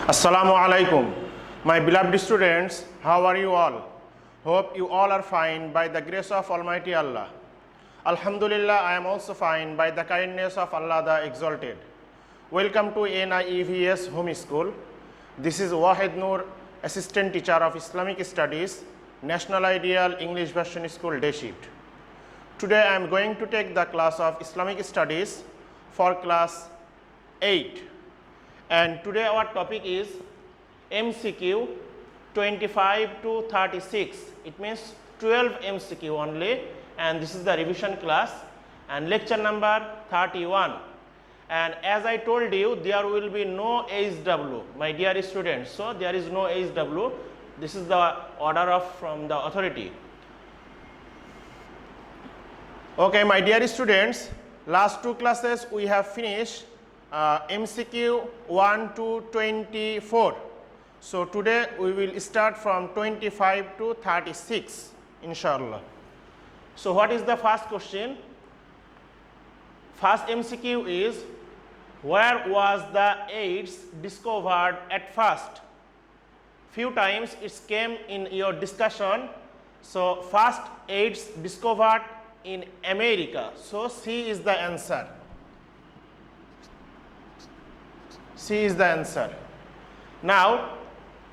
Assalamu alaikum. My beloved students, how are you all? Hope you all are fine by the grace of Almighty Allah. Alhamdulillah, I am also fine by the kindness of Allah the Exalted. Welcome to NIEVS Home School. This is Wahid Noor, Assistant Teacher of Islamic Studies, National Ideal English Version School Day Shift. Today I am going to take the class of Islamic Studies for class 8. And today our topic is M.C.Q 25 to 36. It means 12 M.C.Q only, and this is the revision class and lecture number 31. And as I told you, there will be no HW, my dear students. So there is no HW. This is the order from the authority. Okay, my dear students, last two classes we have finished M.C.Q 1 to 24. So today we will start from 25 to 36, inshallah. So what is the first question? First M.C.Q is, where was the AIDS discovered at first? Few times it came in your discussion. So first AIDS discovered in America. So C is the answer. C is the answer. Now,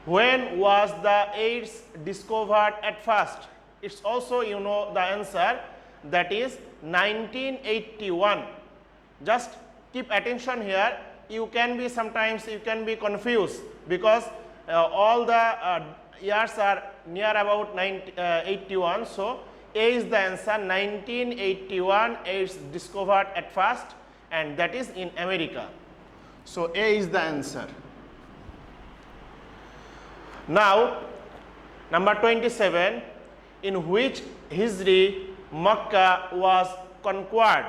when was the AIDS discovered at first? It's also, you know, the answer, that is 1981. Just keep attention here. You can be sometimes you can be confused because all the years are near about 81. So A is the answer. 1981 AIDS discovered at first, and that is in America. So A is the answer. Now, number 27, in which Hijri Makkah was conquered?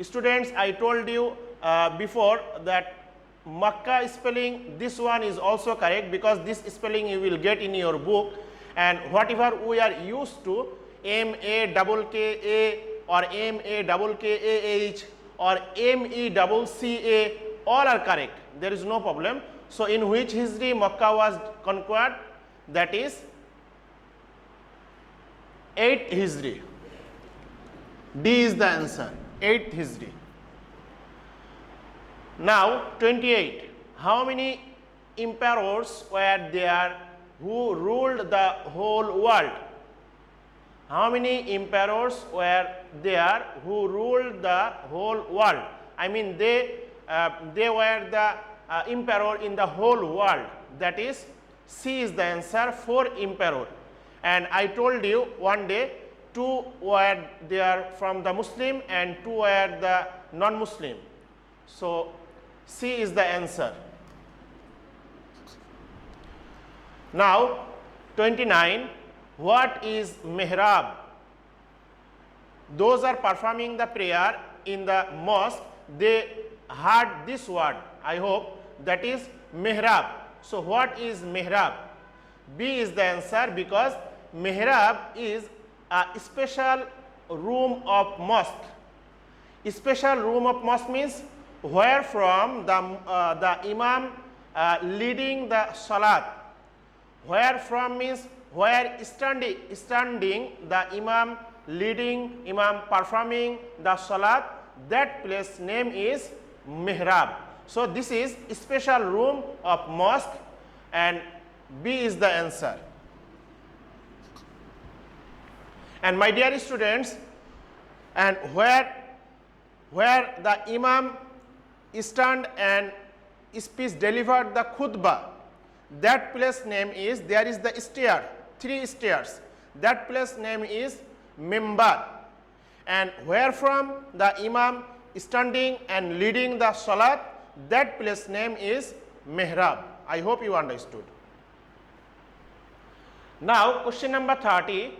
Students, I told you before that Makkah spelling, this one is also correct because this spelling you will get in your book, and whatever we are used to, M-A-K-K-A or M-A-K-K-A-H or M-E-C-C-A, all are correct. There is no problem. So in which Hijri Makkah was conquered? That is 8th Hijri. D is the answer. 8th Hijri. Now 28. How many emperors were there who ruled the whole world? How many emperors were there who ruled the whole world? I mean they were the emperor in the whole world. That is, C is the answer, 4 emperor. And I told you one day 2 were there from the Muslim and 2 were the non-Muslim. So C is the answer. Now 29, what is mihrab? Those are performing the prayer in the mosque, they heard this word, I hope, that is mihrab. So what is mihrab? B is the answer, because mihrab is a special room of mosque. A special room of mosque means where from the imam leading the salat. Where from means where standing the imam leading, imam performing the salat, that place name is mihrab. So this is a special room of mosque, and B is the answer. And my dear students, and where the imam stand and speech delivered the khutbah, that place name is, there is the stair, 3 stairs, that place name is mimbar. And where from the imam standing and leading the salat, that place name is mihrab. I hope you understood. Now question number 30,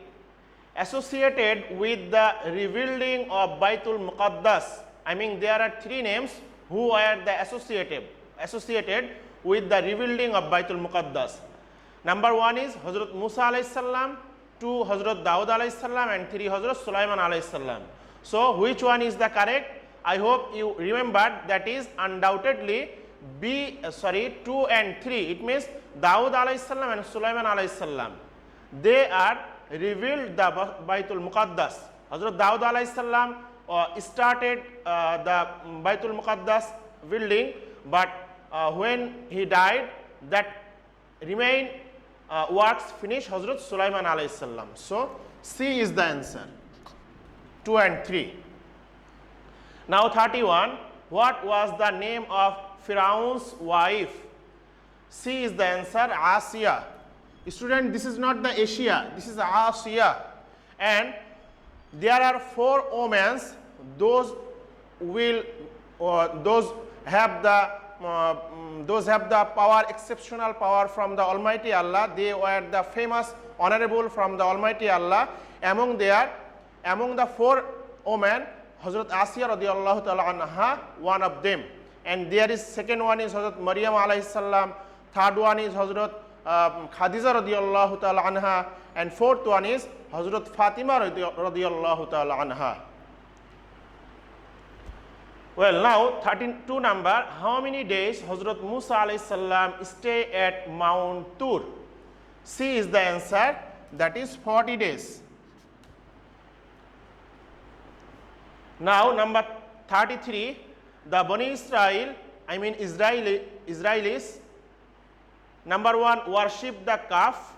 associated with the rebuilding of Baitul Muqaddas. I mean there are 3 names who are the associated with the rebuilding of Baitul Muqaddas. Number 1 is Hazrat Musa alayhi salam, 2 Hazrat Daud alayhi salam, and 3 Hazrat Sulaiman alayhi salam. So which one is the correct? I hope you remembered, that is undoubtedly 2 and 3, it means Dawood alayhi salam and Sulaiman alayhi salam, they are revealed the Baitul Muqaddas. Hazrat Dawood alayhi salam started the Baitul Muqaddas building, but when he died, that remain works finished Hazrat Sulaiman alayhi salam. So C is the answer, 2 and 3. Now 31, what was the name of Pharaoh's wife? C is the answer, Asiya. Student, this is not the Asia, this is Asiya. And there are 4 omens. Those have the power, exceptional power from the Almighty Allah. They were the famous, honorable from the Almighty Allah. Among the 4 omen, Hazrat Asiya radiallahu ta'ala anha, one of them. And there is second one is Hazrat Maryam alayhi salam, third one is Hazrat Khadija radiallahu ta'ala anha, and fourth one is Hazrat Fatima radiallahu ta'ala anha. Well, now 32 number, how many days Hazrat Musa alayhi salam stay at Mount Tur? C is the answer, that is 40 days. Now number 33, the Bani Israel, Israelis, number 1 worship the calf,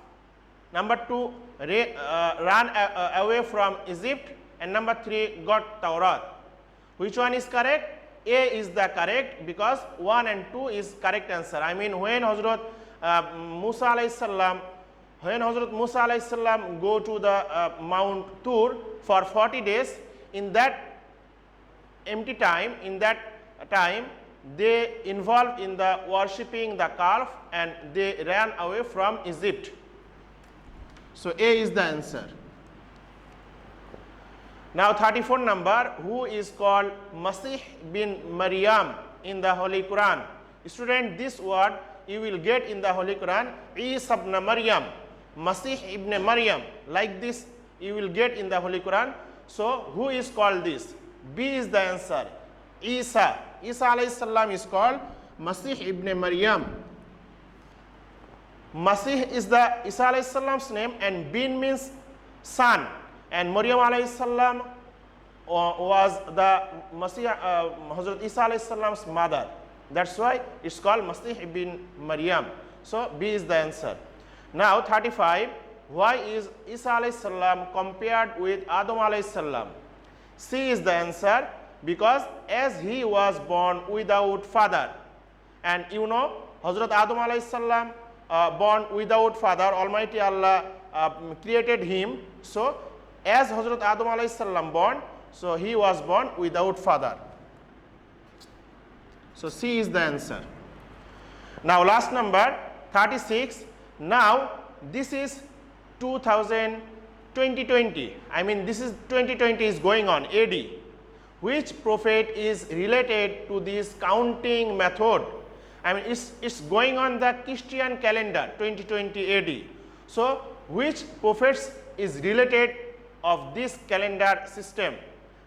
number 2 ran away from Egypt, and number 3 got Taurat. Which one is correct? A is the correct, because 1 and 2 is correct answer. When Hazrat Musa alayhi salam go to the Mount Tur for 40 days, in that empty time, they involved in the worshipping the calf and they ran away from Egypt. So A is the answer. Now 34 number, who is called Masih bin Maryam in the Holy Quran? Student, this word you will get in the Holy Quran, Isa ibn Maryam, Masih ibn Maryam, like this you will get in the Holy Quran. So who is called this? B is the answer, Isa. Isa alayhi salam is called Masih ibn Maryam. Masih is the Isa alayhi salam's name, and bin means son, and Maryam alayhi salam was the Masih, Hazrat Isa alayhi salam's mother. That's why it's called Masih ibn Maryam. So B is the answer. Now 35, why is Isa alayhi salam compared with Adam alayhi salam? C is the answer, because as he was born without father, and you know Hazrat Adam alayhi salam born without father, Almighty Allah created him. So as Hazrat Adam alayhi salam born, so he was born without father. So C is the answer. Now last number 36. Now this is 2020. This is 2020 is going on, AD. Which prophet is related to this counting method? It's going on the Christian calendar, 2020 AD. So which prophets is related of this calendar system?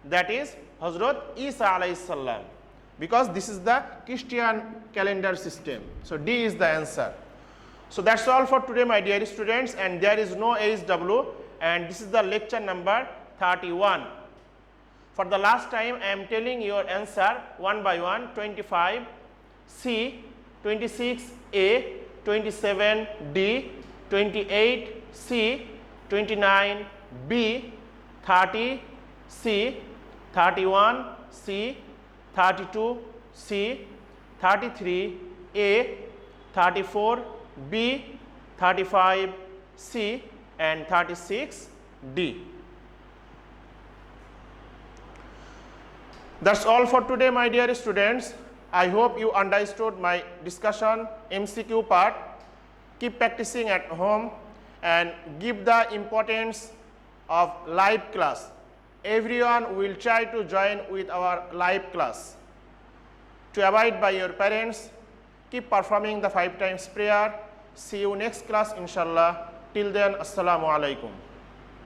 That is Hazrat Isa alayhi salam, because this is the Christian calendar system. So D is the answer. So that's all for today, my dear students, and there is no ASW, and this is the lecture number 31. For the last time, I am telling your answer one by one. 25 C, 26 A, 27 D, 28 C, 29 B, 30 C, 31 C, 32 C, 33 A, 34 B, 35 C, and 36 D. That's all for today, my dear students. I hope you understood my discussion, MCQ part. Keep practicing at home and give the importance of live class. Everyone will try to join with our live class. To abide by your parents, keep performing the 5 times prayer. See you next class, inshallah. Till then, assalamu alaikum.